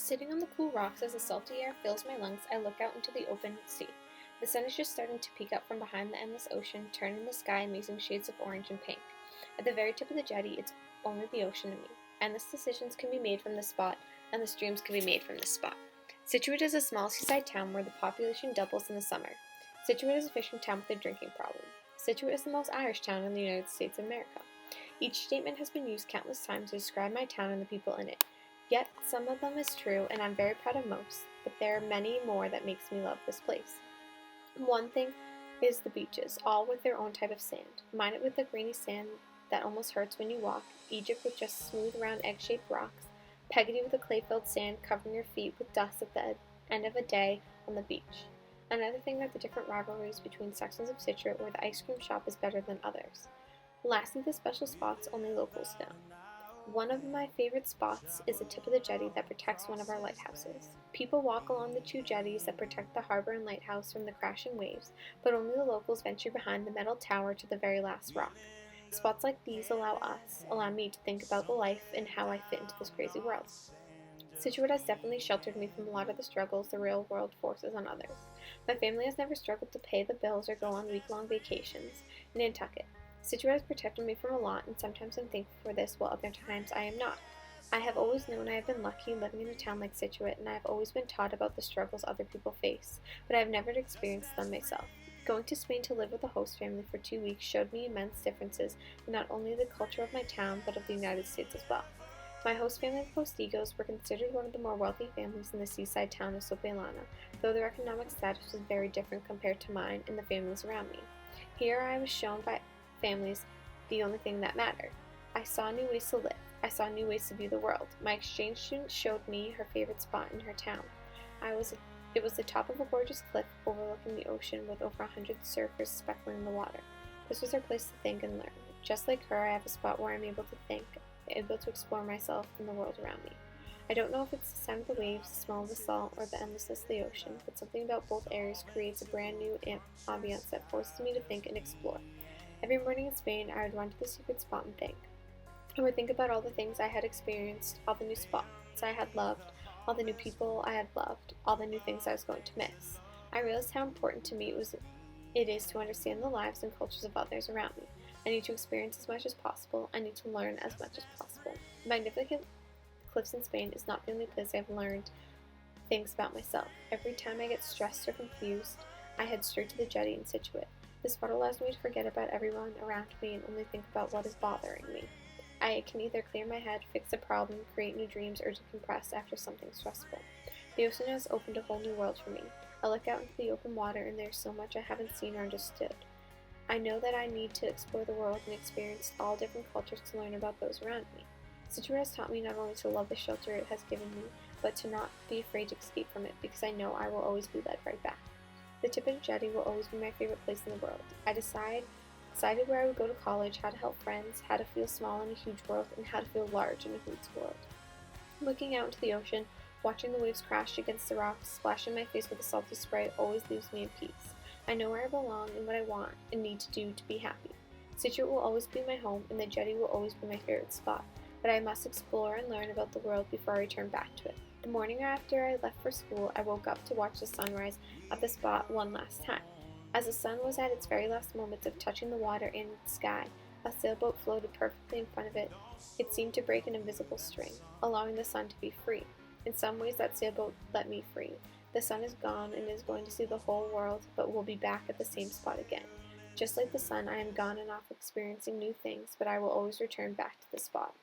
Sitting on the cool rocks as the salty air fills my lungs, I look out into the open sea. The sun is just starting to peek up from behind the endless ocean, turning the sky amazing shades of orange and pink. At the very tip of the jetty, it's only the ocean and me. Endless decisions can be made from this spot, and the streams can be made from this spot. Scituate is a small seaside town where the population doubles in the summer. Scituate is a fishing town with a drinking problem. Scituate is the most Irish town in the United States of America. Each statement has been used countless times to describe my town and the people in it. Yet, some of them is true, and I'm very proud of most, but there are many more that makes me love this place. One thing is the beaches, all with their own type of sand. Mine with the grainy sand that almost hurts when you walk, Egypt with just smooth, round, egg-shaped rocks, Peggotty with a clay-filled sand covering your feet with dust at the end of a day on the beach. Another thing are the different rivalries between sections of Scituate where the ice cream shop is better than others. Lastly, the special spots only locals know. One of my favorite spots is the tip of the jetty that protects one of our lighthouses. People walk along the two jetties that protect the harbor and lighthouse from the crashing waves, but only the locals venture behind the metal tower to the very last rock. Spots like these allow me to think about the life and how I fit into this crazy world. Scituate has definitely sheltered me from a lot of the struggles the real world forces on others. My family has never struggled to pay the bills or go on week-long vacations in Nantucket. Scituate has protected me from a lot, and sometimes I'm thankful for this, while other times I am not. I have always known I have been lucky living in a town like Scituate, and I have always been taught about the struggles other people face, but I have never experienced them myself. Going to Spain to live with a host family for 2 weeks showed me immense differences in not only the culture of my town, but of the United States as well. My host family of Postigos were considered one of the more wealthy families in the seaside town of Sopelana, though their economic status was very different compared to mine and the families around me. Here I was shown by families the only thing that mattered. I saw new ways to live. I saw new ways to view the world. My exchange student showed me her favorite spot in her town. It was the top of a gorgeous cliff overlooking the ocean with over 100 surfers speckling the water. This was her place to think and learn. Just like her, I have a spot where I'm able to think, able to explore myself and the world around me. I don't know if it's the sound of the waves, the smell of the salt, or the endlessness of the ocean, but something about both areas creates a brand new ambience that forces me to think and explore. Every morning in Spain, I would run to the secret spot and think. I would think about all the things I had experienced, all the new spots I had loved, all the new people I had loved, all the new things I was going to miss. I realized how important to me it is to understand the lives and cultures of others around me. I need to experience as much as possible. I need to learn as much as possible. Magnificent Cliffs in Spain is not the only place I've learned things about myself. Every time I get stressed or confused, I head straight to the jetty in Scituate. This spot allows me to forget about everyone around me and only think about what is bothering me. I can either clear my head, fix a problem, create new dreams, or decompress after something stressful. The ocean has opened a whole new world for me. I look out into the open water and there's so much I haven't seen or understood. I know that I need to explore the world and experience all different cultures to learn about those around me. Scituate has taught me not only to love the shelter it has given me, but to not be afraid to escape from it, because I know I will always be led right back. The tip of the jetty will always be my favorite place in the world. I decided where I would go to college, how to help friends, how to feel small in a huge world, and how to feel large in a huge world. Looking out into the ocean, watching the waves crash against the rocks, splashing my face with the salty spray always leaves me in peace. I know where I belong and what I want and need to do to be happy. Scituate will always be my home, and the jetty will always be my favorite spot, but I must explore and learn about the world before I return back to it. The morning after I left for school, I woke up to watch the sunrise at the spot one last time. As the sun was at its very last moments of touching the water and the sky, a sailboat floated perfectly in front of it. It seemed to break an invisible string, allowing the sun to be free. In some ways, that sailboat let me free. The sun is gone and is going to see the whole world, but will be back at the same spot again. Just like the sun, I am gone and off experiencing new things, but I will always return back to the spot.